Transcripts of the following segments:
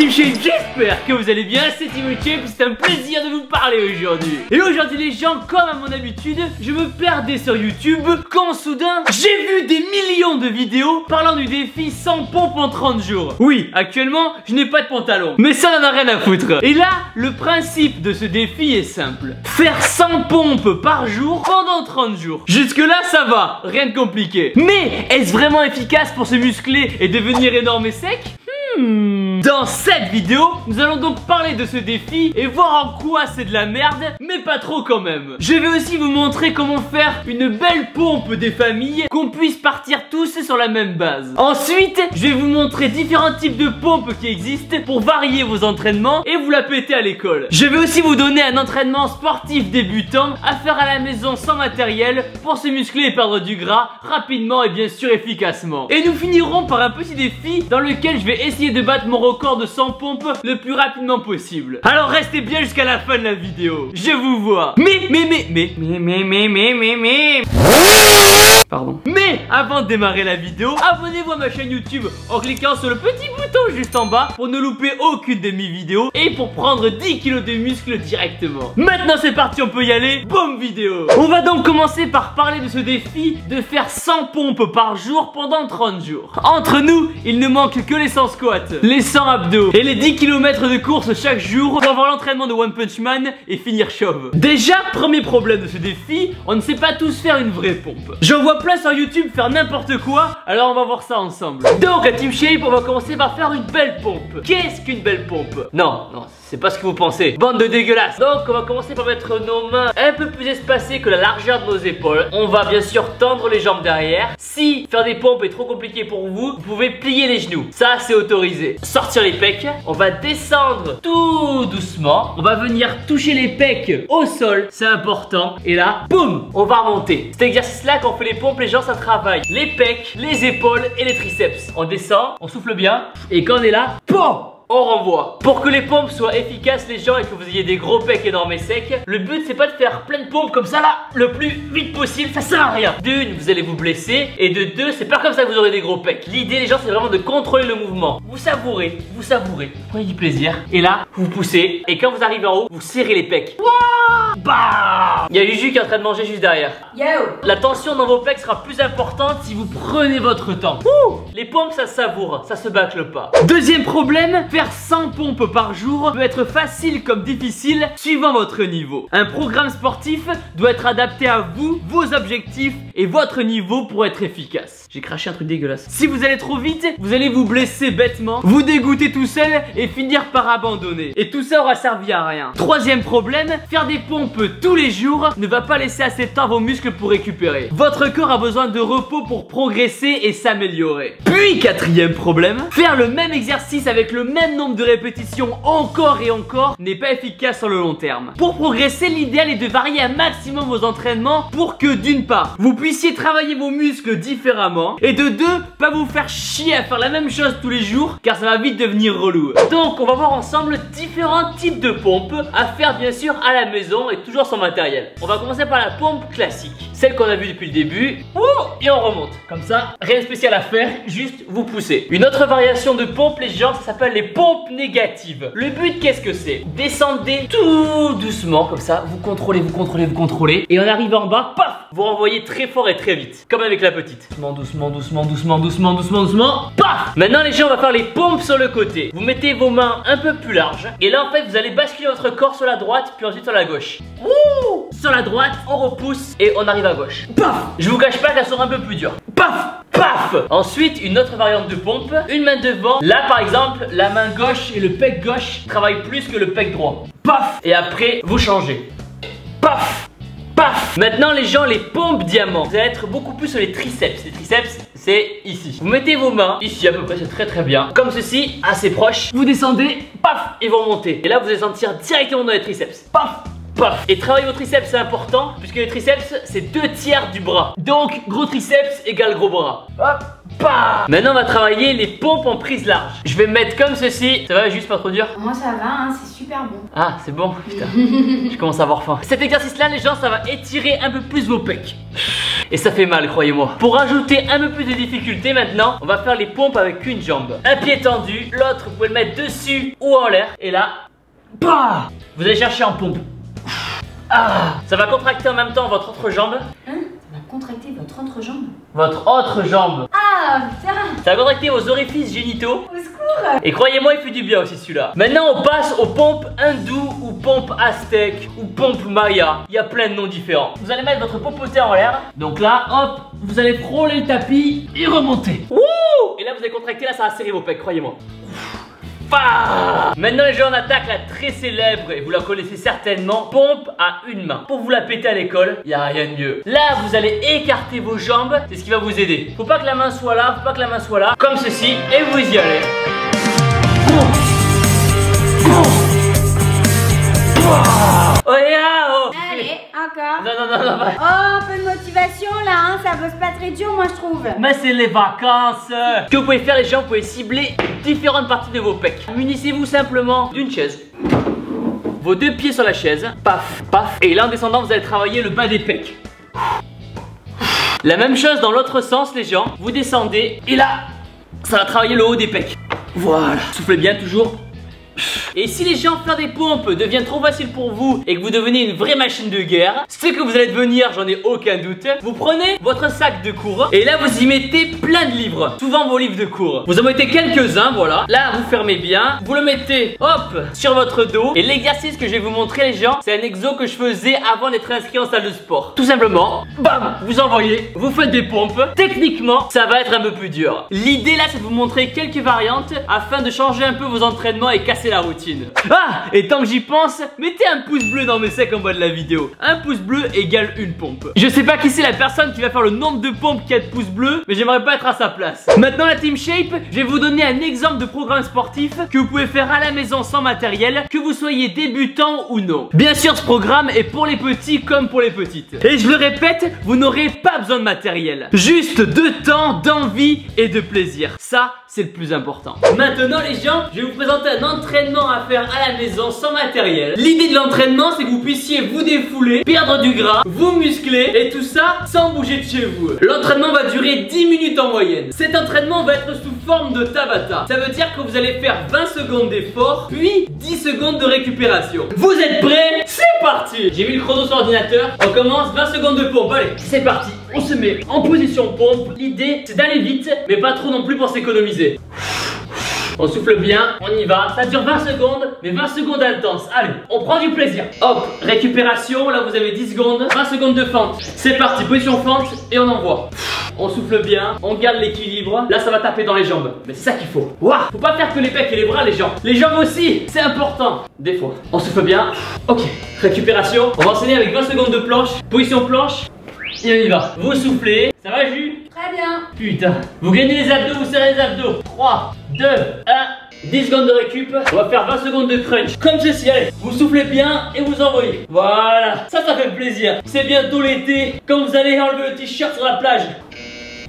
Team Shape, j'espère que vous allez bien, c'est Team Shape, c'est un plaisir de vous parler aujourd'hui. Et aujourd'hui les gens, comme à mon habitude, je me perdais sur YouTube quand soudain, j'ai vu des millions de vidéos parlant du défi 100 pompes en 30 jours. Oui, actuellement, je n'ai pas de pantalon, mais ça n'en a rien à foutre. Et là, le principe de ce défi est simple. Faire 100 pompes par jour pendant 30 jours. Jusque là, ça va, rien de compliqué. Mais est-ce vraiment efficace pour se muscler et devenir énorme et sec? Dans cette vidéo, nous allons donc parler de ce défi et voir en quoi c'est de la merde, mais pas trop quand même. Je vais aussi vous montrer comment faire une belle pompe des familles, qu'on puisse partir tous sur la même base. Ensuite, je vais vous montrer différents types de pompes qui existent pour varier vos entraînements et vous la péter à l'école. Je vais aussi vous donner un entraînement sportif débutant à faire à la maison sans matériel pour se muscler et perdre du gras rapidement et bien sûr efficacement. Et nous finirons par un petit défi dans lequel je vais essayer de battre mon record de 100 pompes le plus rapidement possible. Alors restez bien jusqu'à la fin de la vidéo. Je vous vois. Pardon. Mais avant de démarrer la vidéo, abonnez-vous à ma chaîne YouTube en cliquant sur le petit bouton juste en bas pour ne louper aucune de mes vidéos et pour prendre 10 kilos de muscles directement. Maintenant c'est parti, on peut y aller. Boum vidéo. On va donc commencer par parler de ce défi de faire 100 pompes par jour pendant 30 jours. Entre nous, il ne manque que les 100 squats, les 100 abdos et les 10 km de course chaque jour pour avoir l'entraînement de One Punch Man et finir chauve. Déjà, premier problème de ce défi, on ne sait pas tous faire une vraie pompe. J'en vois plein sur YouTube faire n'importe quoi, alors on va voir ça ensemble. Donc à Team Shape, on va commencer par faire une belle pompe. Qu'est-ce qu'une belle pompe? Non, c'est pas ce que vous pensez. Bande de dégueulasses. Donc on va commencer par mettre nos mains un peu plus espacées que la largeur de nos épaules. On va bien sûr tendre les jambes derrière. Si faire des pompes est trop compliqué pour vous, vous pouvez plier les genoux. Ça c'est autorisé. Sortir les pecs. On va descendre tout doucement. On va venir toucher les pecs au sol. C'est important. Et là, boum, on va remonter. Cet exercice là, quand on fait les pompes, les gens ça travaille les pecs, les épaules et les triceps. On descend, on souffle bien. Et quand on est là, POM, on renvoie. Pour que les pompes soient efficaces les gens et que vous ayez des gros pecs énormes et secs, le but c'est pas de faire plein de pompes comme ça là le plus vite possible, ça sert à rien. D'une, vous allez vous blesser, et de deux, c'est pas comme ça que vous aurez des gros pecs. L'idée les gens c'est vraiment de contrôler le mouvement. Vous savourez, prenez du plaisir, et là vous poussez, et quand vous arrivez en haut, vous serrez les pecs. Bah, il y a Juju qui est en train de manger juste derrière. Yo. La tension dans vos pecs sera plus importante si vous prenez votre temps. Les pompes ça se savoure, ça se bâcle pas. Deuxième problème, faire 100 pompes par jour peut être facile comme difficile suivant votre niveau. Un programme sportif doit être adapté à vous, vos objectifs et votre niveau pour être efficace. J'ai craché un truc dégueulasse. Si vous allez trop vite, vous allez vous blesser bêtement, vous dégoûter tout seul et finir par abandonner. Et tout ça aura servi à rien. Troisième problème, faire des pompes tous les jours ne va pas laisser assez de temps à vos muscles pour récupérer. Votre corps a besoin de repos pour progresser et s'améliorer. Puis quatrième problème, faire le même exercice avec le même nombre de répétitions encore et encore n'est pas efficace sur le long terme. Pour progresser, l'idéal est de varier un maximum vos entraînements pour que d'une part, vous puissiez travailler vos muscles différemment et de deux, pas vous faire chier à faire la même chose tous les jours car ça va vite devenir relou. Donc on va voir ensemble différents types de pompes à faire bien sûr à la maison et toujours sans matériel. On va commencer par la pompe classique, celle qu'on a vue depuis le début. Et on remonte, comme ça, rien de spécial à faire, juste vous poussez. Une autre variation de pompe les gens, ça s'appelle les pompes négatives. Le but qu'est-ce que c'est? Descendez tout doucement, comme ça, vous contrôlez et en arrivant en bas, paf, vous renvoyez très fort et très vite, comme avec la petite. Doucement, paf. Maintenant les gens, on va faire les pompes sur le côté. Vous mettez vos mains un peu plus larges et là en fait vous allez basculer votre corps sur la droite puis ensuite sur la gauche. Sur la droite, on repousse et on arrive à gauche. Paf. Je vous cache pas qu'elles sont un peu plus dures. Paf, paf. Ensuite, une autre variante de pompe, une main devant. Là par exemple, la main gauche et le pec gauche travaillent plus que le pec droit. Paf. Et après, vous changez. Paf. Paf. Maintenant les gens, les pompes diamants, vous allez être beaucoup plus sur les triceps. Les triceps, c'est ici. Vous mettez vos mains ici à peu près, c'est très bien. Comme ceci, assez proche. Vous descendez, paf, et vous remontez. Et là vous allez sentir directement dans les triceps. Paf. Paf. Et travailler vos triceps c'est important puisque les triceps c'est 2 tiers du bras. Donc gros triceps égale gros bras. Hop, Bah. Maintenant on va travailler les pompes en prise large. Je vais me mettre comme ceci. Ça va, juste pas trop dur? Moi ça va, hein, c'est super bon. Ah, c'est bon, putain. Je commence à avoir faim. Cet exercice là les gens, ça va étirer un peu plus vos pecs. Et ça fait mal, croyez-moi. Pour rajouter un peu plus de difficulté maintenant, on va faire les pompes avec une jambe. Un pied tendu, l'autre vous pouvez le mettre dessus ou en l'air. Et là, bah, vous allez chercher en pompe. Ah, ça va contracter en même temps votre autre jambe. Hein? Ça va contracter votre entrejambe? Votre autre jambe. Ah putain! Ça va contracter vos orifices génitaux. Au secours! Et croyez-moi, il fait du bien aussi celui-là. Maintenant, on passe aux pompes hindoues ou pompes aztèques ou pompes maya. Il y a plein de noms différents. Vous allez mettre votre popotin en l'air. Donc là, hop, vous allez frôler le tapis et remonter. Wouh! Et là, vous allez contracter, là, ça va serrer vos pecs, croyez-moi. Maintenant les gens, on attaque la très célèbre, et vous la connaissez certainement, pompe à une main. Pour vous la péter à l'école, il n'y a rien de mieux. Là vous allez écarter vos jambes, c'est ce qui va vous aider. Faut pas que la main soit là, faut pas que la main soit là, comme ceci, et vous y allez. Oh yeah, oh. Allez, encore. Non. Oh, un peu de motivation là, hein, ça bosse pas très dur moi je trouve. Mais c'est les vacances. Ce que vous pouvez faire les gens, vous pouvez cibler différentes parties de vos pecs. Munissez-vous simplement d'une chaise. Vos deux pieds sur la chaise. Paf, paf. Et là en descendant vous allez travailler le bas des pecs. La même chose dans l'autre sens les gens. Vous descendez et là ça va travailler le haut des pecs. Voilà. Soufflez bien toujours. Et si les gens faire des pompes devient trop facile pour vous et que vous devenez une vraie machine de guerre, ce que vous allez devenir, j'en ai aucun doute, vous prenez votre sac de cours et là vous y mettez plein de livres, souvent vos livres de cours. Vous en mettez quelques-uns, voilà. Là vous fermez bien, vous le mettez, hop, sur votre dos. Et l'exercice que je vais vous montrer les gens, c'est un exo que je faisais avant d'être inscrit en salle de sport. Tout simplement, bam, vous envoyez, vous faites des pompes. Techniquement, ça va être un peu plus dur. L'idée là, c'est de vous montrer quelques variantes afin de changer un peu vos entraînements et casser la routine. Ah, et tant que j'y pense, mettez un pouce bleu dans mes secs en bas de la vidéo. Un pouce bleu égale une pompe. Je sais pas qui c'est la personne qui va faire le nombre de pompes qui a de pouces bleus, mais j'aimerais pas être à sa place. Maintenant la Team Shape, je vais vous donner un exemple de programme sportif que vous pouvez faire à la maison sans matériel, que vous soyez débutant ou non. Bien sûr, ce programme est pour les petits comme pour les petites. Et je le répète, vous n'aurez pas besoin de matériel. Juste de temps, d'envie et de plaisir. Ça, c'est le plus important. Maintenant les gens, je vais vous présenter un entraînement à faire à la maison sans matériel. L'idée de l'entraînement, c'est que vous puissiez vous défouler, perdre du gras, vous muscler et tout ça sans bouger de chez vous. L'entraînement va durer 10 minutes en moyenne. Cet entraînement va être sous forme de Tabata. Ça veut dire que vous allez faire 20 secondes d'effort puis 10 secondes de récupération. Vous êtes prêts? C'est parti. J'ai mis le chrono sur l'ordinateur. On commence, 20 secondes de pompe. Allez, c'est parti. On se met en position pompe. L'idée, c'est d'aller vite, mais pas trop non plus pour s'économiser. On souffle bien, on y va. Ça dure 20 secondes, mais 20 secondes intenses. Allez, on prend du plaisir. Hop, récupération. Là, vous avez 10 secondes. 20 secondes de fente. C'est parti, position fente et on envoie. On souffle bien, on garde l'équilibre. Là, ça va taper dans les jambes. Mais c'est ça qu'il faut. Waouh, faut pas faire que les pecs et les bras, les jambes. Les jambes aussi, c'est important. Des fois. On souffle bien. Ok, récupération. On va enchaîner avec 20 secondes de planche. Position planche. Et on y va. Vous soufflez. Ça va, Jus? Très bien. Putain. Vous gagnez les abdos, vous serrez les abdos. 3, 2, 1. 10 secondes de récup. On va faire 20 secondes de crunch. Comme ceci, allez. Vous soufflez bien et vous envoyez. Voilà. Ça fait plaisir. C'est bientôt l'été. Quand vous allez enlever le t-shirt sur la plage.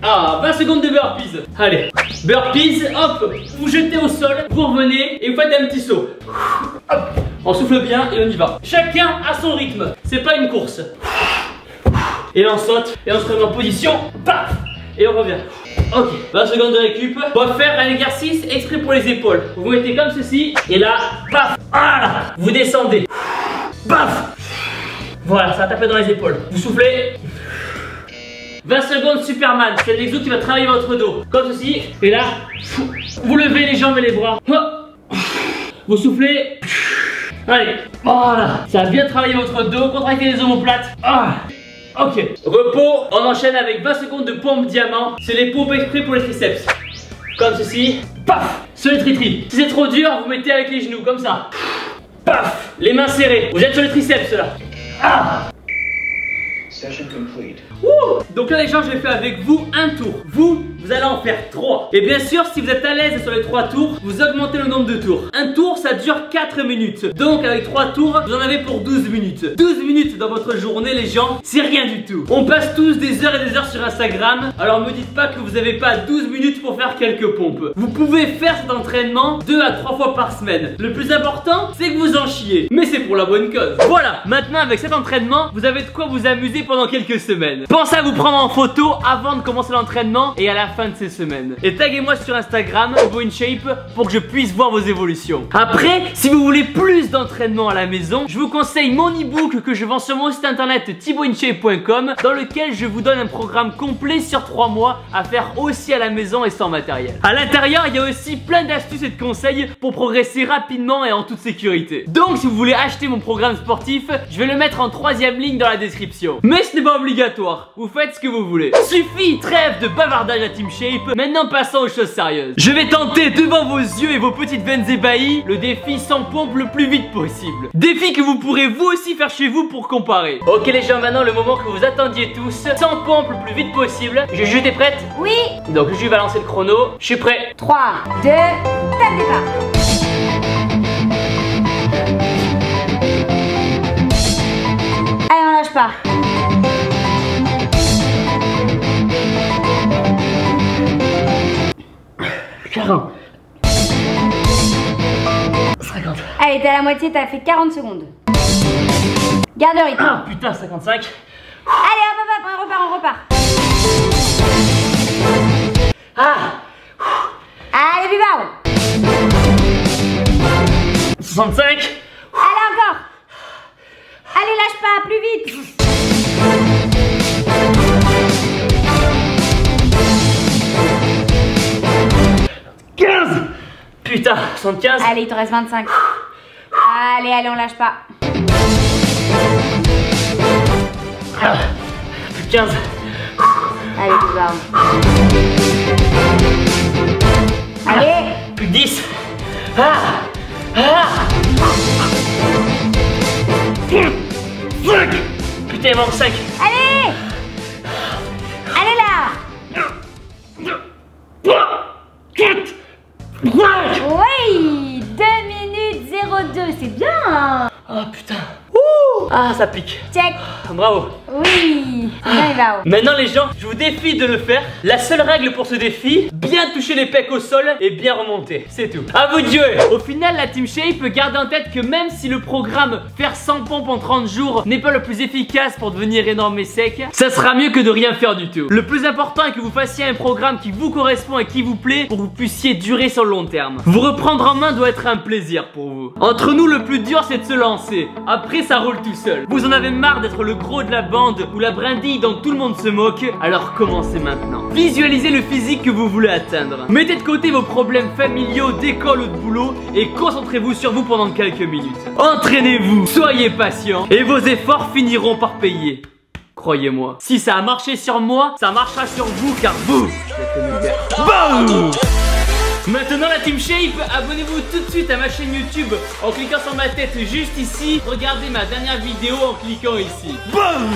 Ah, 20 secondes de burpees. Allez. Burpees, hop. Vous jetez au sol. Vous revenez et vous faites un petit saut. Hop. On souffle bien et on y va. Chacun à son rythme. C'est pas une course. Et on saute et on se remet en position. Paf. Et on revient. Ok, 20 secondes de récup. On va faire un exercice exprès pour les épaules. Vous vous mettez comme ceci. Et là, paf. Voilà. Vous descendez. Paf. Voilà, ça va taper dans les épaules. Vous soufflez. 20 secondes Superman. C'est l'exo qui va travailler votre dos. Comme ceci. Et là, vous levez les jambes et les bras. Vous soufflez. Allez, voilà. Ça va bien travailler votre dos. Contractez les omoplates. Ok, repos, on enchaîne avec 20 secondes de pompe diamant. C'est les pompes exprès pour les triceps. Comme ceci, paf, sur les tri-tri. Si c'est trop dur, vous mettez avec les genoux, comme ça. Paf, les mains serrées. Vous êtes sur les triceps là. Session complete. Donc là les gens, je vais faire avec vous un tour. Vous vous allez en faire 3. Et bien sûr, si vous êtes à l'aise sur les 3 tours, vous augmentez le nombre de tours. Un tour, ça dure 4 minutes. Donc avec 3 tours, vous en avez pour 12 minutes. 12 minutes dans votre journée, les gens, c'est rien du tout. On passe tous des heures et des heures sur Instagram. Alors me dites pas que vous n'avez pas 12 minutes pour faire quelques pompes. Vous pouvez faire cet entraînement 2 à 3 fois par semaine. Le plus important, c'est que vous en chiez. Mais c'est pour la bonne cause. Voilà, maintenant avec cet entraînement, vous avez de quoi vous amuser pendant quelques semaines. Pensez à vous prendre en photo avant de commencer l'entraînement et à la fin de ces semaines. Et taguez-moi sur Instagram, ThibautInShape, pour que je puisse voir vos évolutions. Après, si vous voulez plus d'entraînement à la maison, je vous conseille mon e-book que je vends sur mon site internet thibautinShape.com, dans lequel je vous donne un programme complet sur 3 mois à faire aussi à la maison et sans matériel. À l'intérieur, il y a aussi plein d'astuces et de conseils pour progresser rapidement et en toute sécurité. Donc si vous voulez acheter mon programme sportif, je vais le mettre en 3e ligne dans la description. Mais ce n'est pas obligatoire, vous faites ce que vous voulez. Suffit, trêve de bavardage à Team Shape. Maintenant passons aux choses sérieuses. Je vais tenter devant vos yeux et vos petites veines ébahies le défi 100 pompes le plus vite possible. Défi que vous pourrez vous aussi faire chez vous pour comparer. Ok les gens, maintenant le moment que vous attendiez tous. 100 pompes le plus vite possible. Juju, t'es prête? Oui. Donc Juju va lancer le chrono. Je suis prêt. 3, 2, top départ. Allez, on lâche pas. Quarante. 50. Allez, t'es à la moitié, t'as fait 40 secondes. Garde le rythme. Ah putain, 55. Allez, hop, on repart. Ah. Allez, plus bas. 65. Allez, encore. Allez, lâche pas, plus vite. Putain, 75. Allez, il te reste 25. Allez, on lâche pas. Plus de 15. Allez, plus bas. Allez. Plus de 10. 5. Putain, il manque 5. Allez. Allez là. 4. Oui, 2 minutes 02, c'est bien hein. Oh putain. Ouh. Ah, ça pique. Check. Bravo. Oui, c'est bien Eva. Maintenant les gens, je vous défie de le faire. La seule règle pour ce défi, bien toucher les pecs au sol et bien remonter. C'est tout. À vous de jouer. Au final, la Team Shape garde en tête que même si le programme faire 100 pompes en 30 jours n'est pas le plus efficace pour devenir énorme et sec, ça sera mieux que de rien faire du tout. Le plus important est que vous fassiez un programme qui vous correspond et qui vous plaît pour que vous puissiez durer sur le long terme. Vous reprendre en main doit être un plaisir pour vous. Entre nous, le plus dur c'est de se lancer. Après ça roule tout seul. Vous en avez marre d'être le gros de la bande ou la brindille dont tout le monde se moque, alors commencez maintenant. Visualisez le physique que vous voulez atteindre. Mettez de côté vos problèmes familiaux, d'école ou de boulot et concentrez-vous sur vous pendant quelques minutes. Entraînez-vous, soyez patient et vos efforts finiront par payer. Croyez-moi. Si ça a marché sur moi, ça marchera sur vous car vous, BOUM! Maintenant la Team Shape, abonnez-vous tout de suite à ma chaîne YouTube en cliquant sur ma tête juste ici. Regardez ma dernière vidéo en cliquant ici. BOUM!